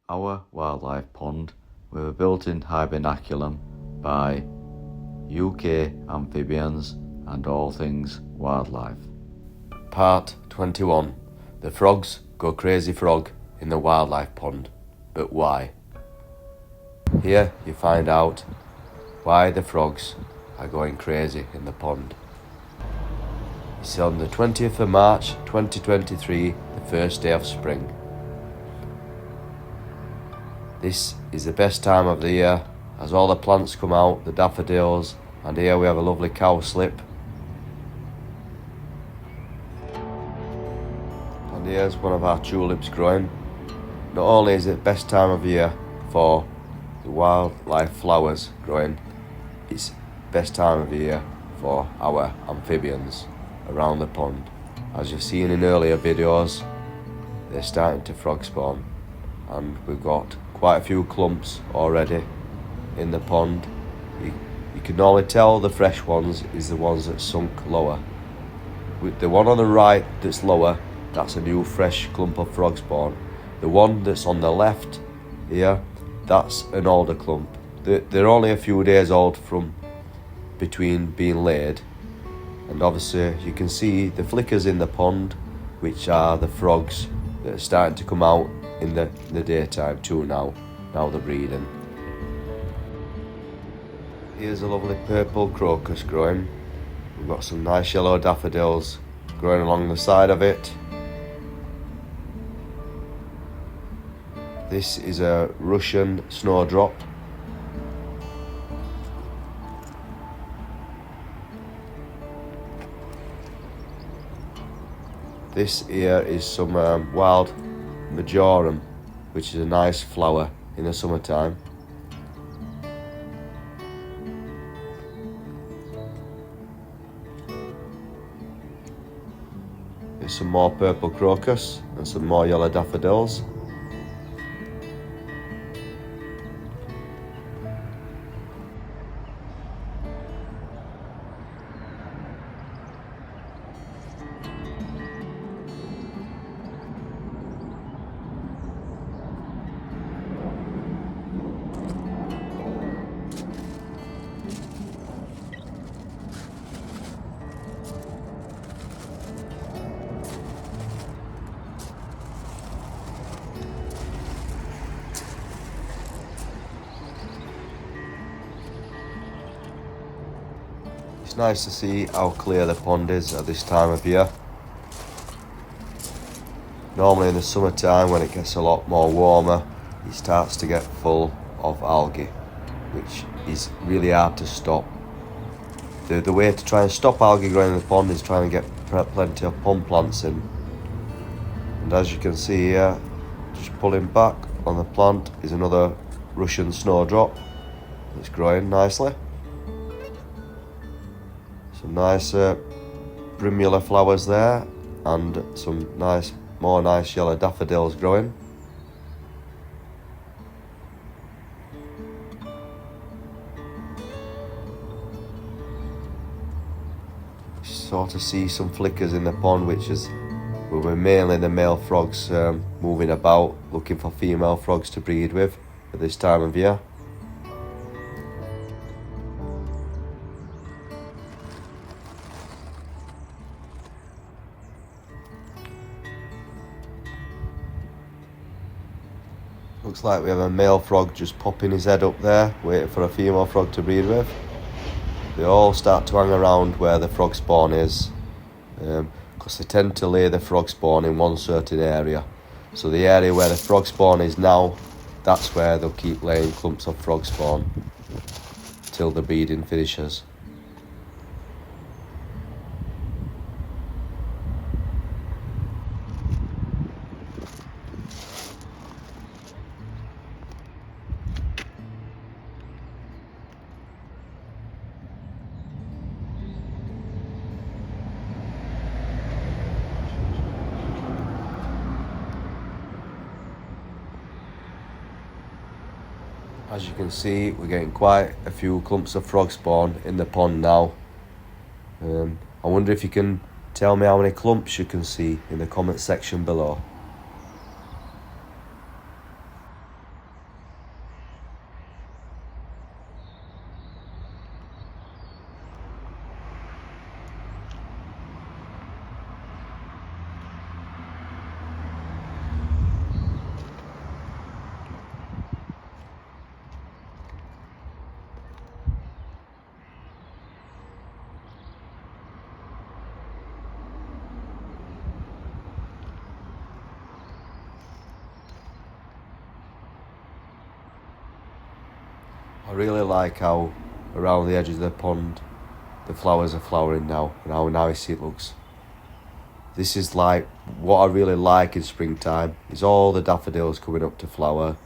Our wildlife pond with a built-in hibernaculum by UK Amphibians and All Things Wildlife. Part 21. The frogs go crazy frog in the wildlife pond, but why? Here you find out why the frogs are going crazy in the pond. It's on the 20th of March 2023, the first day of spring. This is the best time of the year as all the plants come out, the daffodils, and here we have a lovely cowslip. And here's one of our tulips growing. Not only is it the best time of year for the wildlife flowers growing, it's best time of year for our amphibians around the pond. As you've seen in earlier videos, they're starting to frog spawn, and we've got quite a few clumps already in the pond. You can only tell the fresh ones is the ones that sunk lower. With the one on the right that's lower, that's a new fresh clump of frog spawn. The one that's on the left here, that's an older clump. They're only a few days old from between being laid, and obviously you can see the flickers in the pond, which are the frogs that are starting to come out in the daytime too now they're breeding. Here's a lovely purple crocus growing. We've got some nice yellow daffodils growing along the side of it. This is a Russian snowdrop. This here is some wild majorum, which is a nice flower in the summertime. There's some more purple crocus and some more yellow daffodils. It's nice to see how clear the pond is at this time of year. Normally in the summertime, when it gets a lot more warmer, it starts to get full of algae, which is really hard to stop. The way to try and stop algae growing in the pond is trying to get plenty of pond plants in. And as you can see here, just pulling back on the plant is another Russian snowdrop that's growing nicely. Some nice primula flowers there, and some more nice yellow daffodils growing. Sort of see some flickers in the pond, which is will be mainly the male frogs moving about looking for female frogs to breed with at this time of year. Looks like we have a male frog just popping his head up there, waiting for a female frog to breed with. They all start to hang around where the frog spawn is, because they tend to lay the frog spawn in one certain area. So the area where the frog spawn is now, that's where they'll keep laying clumps of frog spawn till the breeding finishes. As you can see, we're getting quite a few clumps of frog spawn in the pond now. I wonder if you can tell me how many clumps you can see in the comment section below. I really like how around the edges of the pond the flowers are flowering now and how nice it looks. This is like what I really like in springtime, is all the daffodils coming up to flower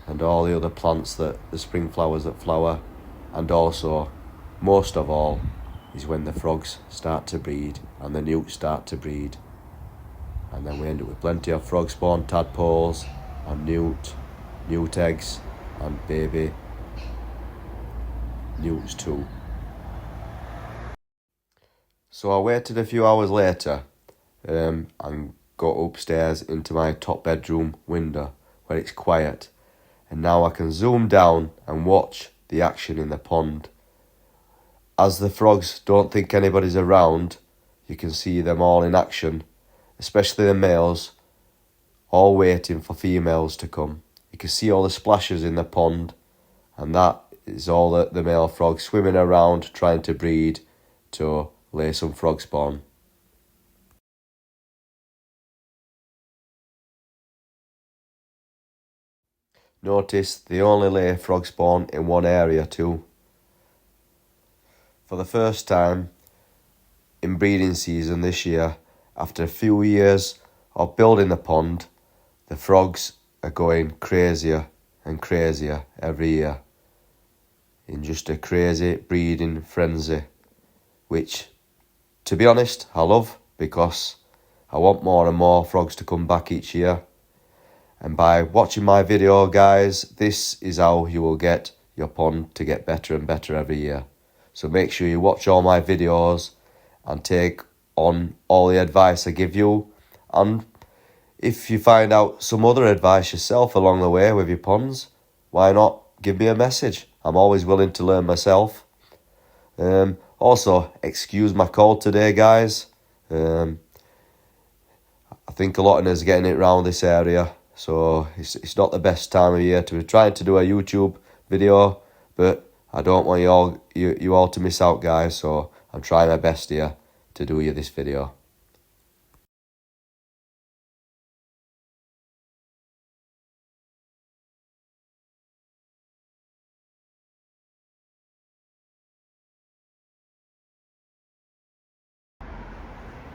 and all the other plants, that the spring flowers that flower, and also most of all is when the frogs start to breed and the newts start to breed, and then we end up with plenty of frog spawn, tadpoles and newt eggs and baby newts too. So I waited a few hours later and got upstairs into my top bedroom window where it's quiet, and now I can zoom down and watch the action in the pond. As the frogs don't think anybody's around, you can see them all in action, especially the males, all waiting for females to come. You can see all the splashes in the pond, and that is all the male frogs swimming around trying to breed to lay some frog spawn. Notice they only lay frog spawn in one area too. For the first time in breeding season this year, after a few years of building the pond, the frogs are going crazier and crazier every year in just a crazy breeding frenzy, which, to be honest, I love, because I want more and more frogs to come back each year. And by watching my video, guys, this is how you will get your pond to get better and better every year. So make sure you watch all my videos and take on all the advice I give you. And if you find out some other advice yourself along the way with your ponds, why not give me a message? I'm always willing to learn myself. Also, excuse my cold today, guys. I think a lot of us are getting it round this area, so it's not the best time of year to be trying to do a YouTube video, but I don't want you all to miss out, guys, so I'm trying my best here to do you this video.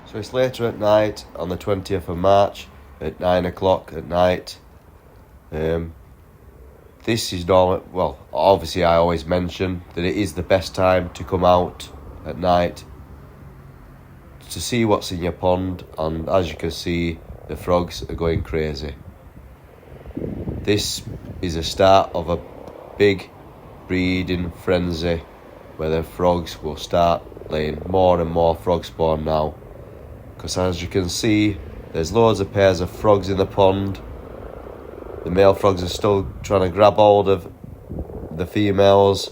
So it's later at night on the 20th of March at 9 o'clock at night. This is normal. Well, obviously I always mention that it is the best time to come out at night to see what's in your pond, and as you can see, the frogs are going crazy. This is a start of a big breeding frenzy where the frogs will start laying more and more frog spawn now, because as you can see, there's loads of pairs of frogs in the pond. The male frogs are still trying to grab hold of the females,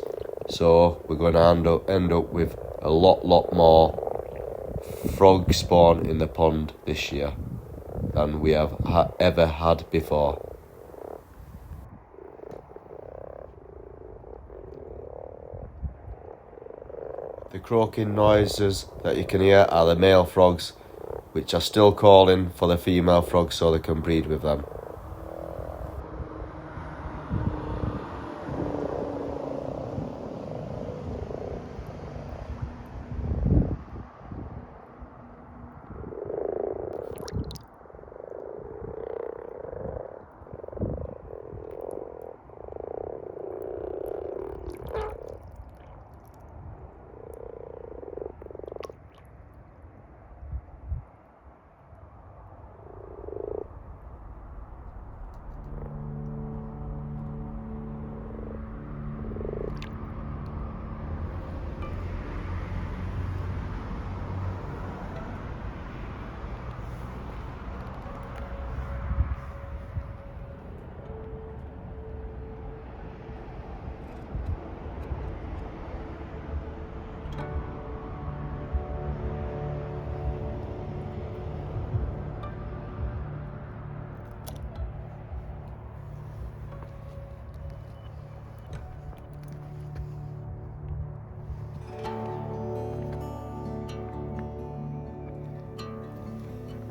so we're going to end up with a lot more frog spawn in the pond this year than we have ever had before. The croaking noises that you can hear are the male frogs, which are still calling for the female frogs so they can breed with them.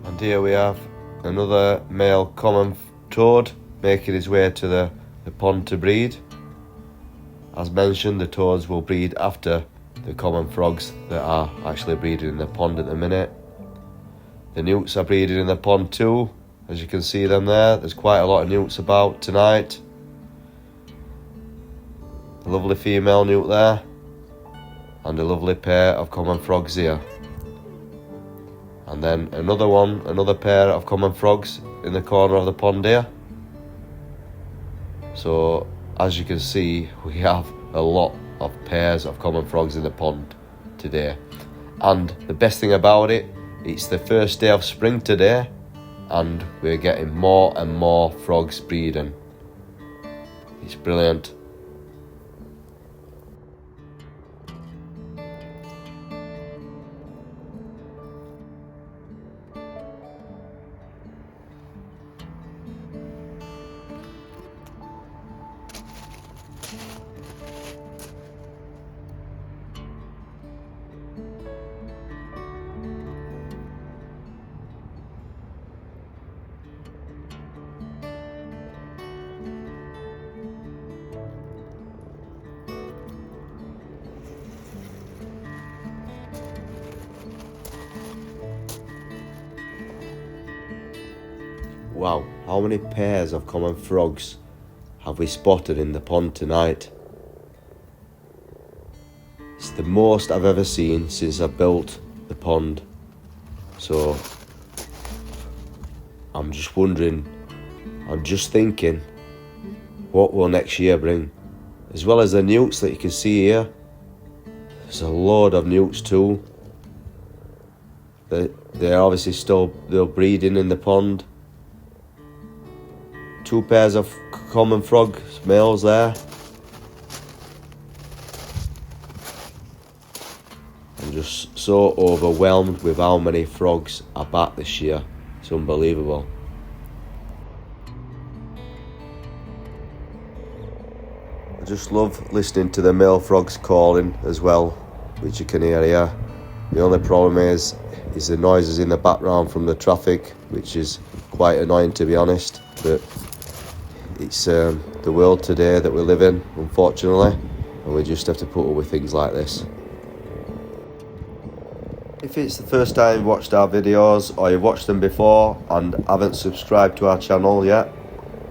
And here we have another male common toad making his way to the pond to breed. As mentioned, the toads will breed after the common frogs that are actually breeding in the pond at the minute. The newts are breeding in the pond too, as you can see them there. There's quite a lot of newts about tonight. A lovely female newt there, and a lovely pair of common frogs here. And then another pair of common frogs in the corner of the pond here. So as you can see, we have a lot of pairs of common frogs in the pond today. And the best thing about it, it's the first day of spring today, and we're getting more and more frogs breeding. It's brilliant. Wow, how many pairs of common frogs have we spotted in the pond tonight? It's the most I've ever seen since I built the pond. So I'm just thinking, what will next year bring? As well as the newts that you can see here, there's a load of newts too. They're obviously they're breeding in the pond. 2 pairs of common frog males there. I'm just so overwhelmed with how many frogs are back this year. It's unbelievable. I just love listening to the male frogs calling as well, which you can hear here. The only problem is the noises in the background from the traffic, which is quite annoying to be honest, but it's the world today that we live in, unfortunately, and we just have to put up with things like this. If it's the first time you've watched our videos, or you've watched them before and haven't subscribed to our channel yet,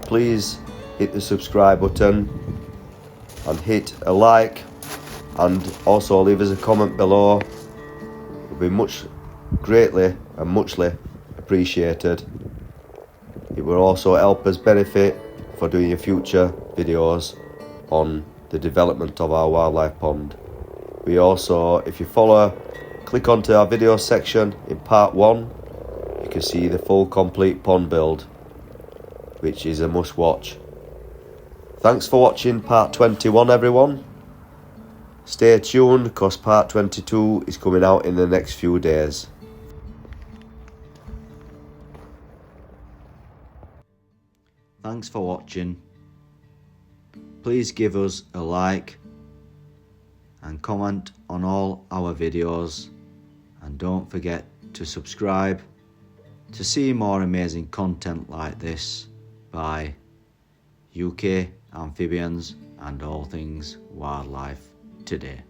please hit the subscribe button and hit a like, and also leave us a comment below. It would be greatly and muchly appreciated. It will also help us benefit for doing your future videos on the development of our wildlife pond. We also, if you click onto our video section in part 1, you can see the full complete pond build, which is a must watch. Thanks for watching part 21 everyone. Stay tuned because part 22 is coming out in the next few days. Thanks for watching. Please give us a like and comment on all our videos, and don't forget to subscribe to see more amazing content like this by UK amphibians and all things wildlife today.